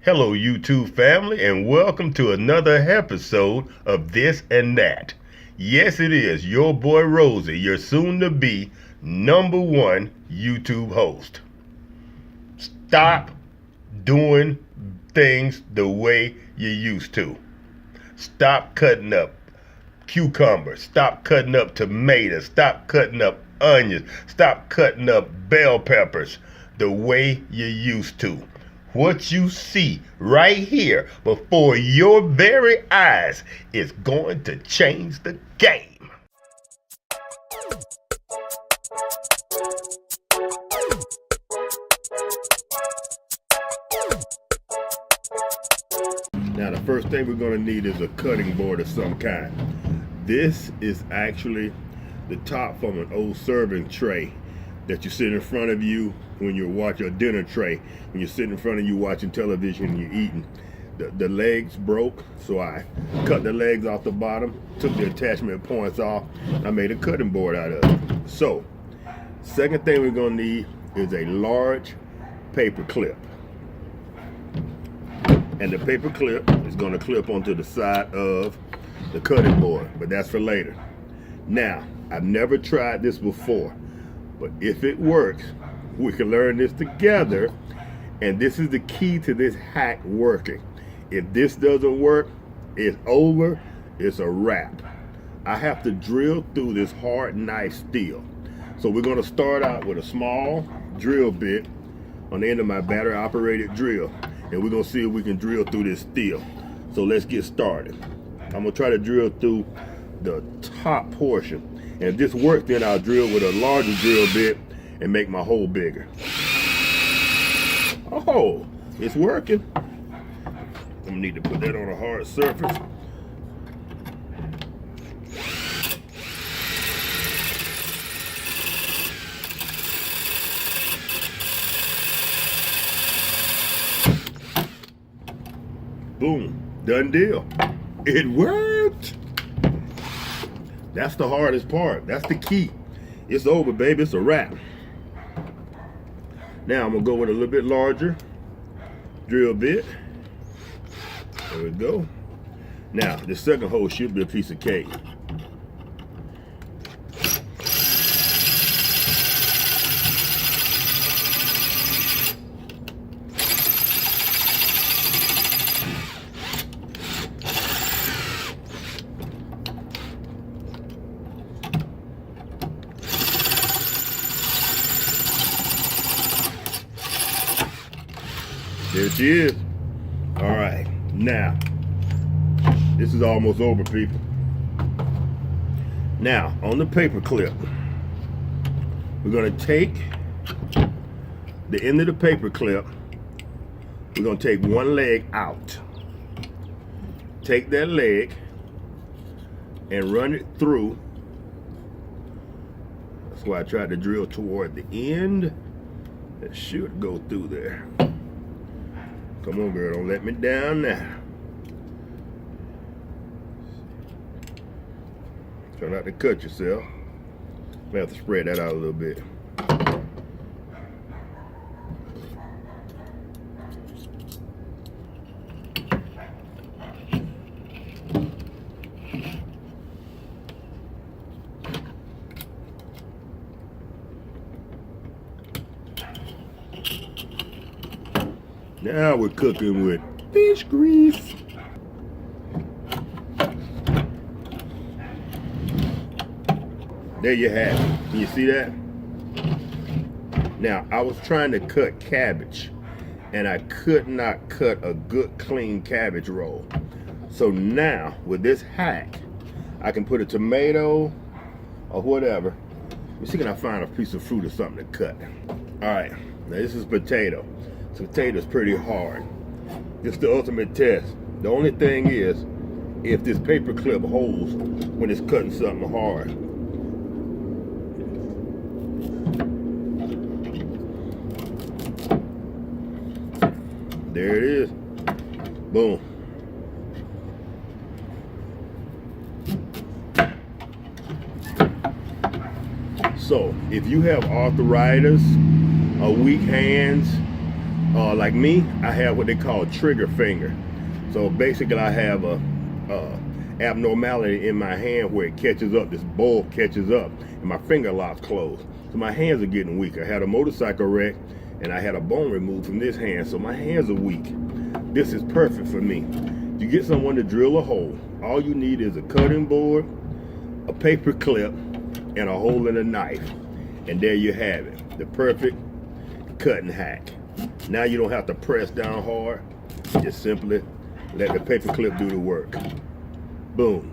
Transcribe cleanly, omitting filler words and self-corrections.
Hello, YouTube family, and welcome to another episode of This and That. Yes, it is your boy Rosel, your soon-to-be #1 YouTube host. Stop doing things the way you used to. Stop cutting up cucumbers. Stop cutting up tomatoes. Stop cutting up onions. Stop cutting up bell peppers the way you used to. What you see right here before your very eyes is going to change the game. Now the first thing we're going to need is a cutting board of some kind. This is actually the top from an old serving tray that you sit in front of you when you watch a dinner tray. When you're sitting in front of you watching television and you're eating. The legs broke, so I cut the legs off the bottom, took the attachment points off, and I made a cutting board out of it. So, second thing we're gonna need is a large paper clip. And the paper clip is gonna clip onto the side of the cutting board, but that's for later. Now, I've never tried this before, but if it works, we can learn this together, and this is the key to this hack working. If this doesn't work, it's over, it's a wrap. I have to drill through this hard knife steel. So we're gonna start out with a small drill bit on the end of my battery operated drill, and we're gonna see if we can drill through this steel. So let's get started. I'm gonna try to drill through the top portion. And if this works, then I'll drill with a larger drill bit and make my hole bigger. Oh, it's working. I'm gonna need to put that on a hard surface. Boom, done deal. It worked. That's the hardest part. That's the key. It's over, baby. It's a wrap. Now I'm gonna go with a little bit larger drill bit. There we go. Now the second hole should be a piece of cake. There she is. All right, now, this is almost over, people. Now, on the paper clip, we're gonna take the end of the paper clip, we're gonna take one leg out. Take that leg and run it through. That's why I tried to drill toward the end. It should go through there. Come on, girl, don't let me down now. Try not to cut yourself. I have to spread that out a little bit. Now we're cooking with fish grease. There you have it. Can you see that? Now, I was trying to cut cabbage, and I could not cut a good, clean cabbage roll. So now, with this hack, I can put a tomato or whatever. Let me see, can I find a piece of fruit or something to cut? All right, now this is potato. So potato is pretty hard. This is the ultimate test. The only thing is, if this paper clip holds when it's cutting something hard. There it is. Boom. So if you have arthritis, weak hands, Like me, I have what they call trigger finger. So basically I have a abnormality in my hand where it catches up, this bulb catches up, and my finger locks closed. So my hands are getting weaker. I had a motorcycle wreck, and I had a bone removed from this hand, so my hands are weak. This is perfect for me. You get someone to drill a hole. All you need is a cutting board, a paper clip, and a hole in a knife. And there you have it, the perfect cutting hack. Now you don't have to press down hard. Just simply let the paper clip do the work. Boom.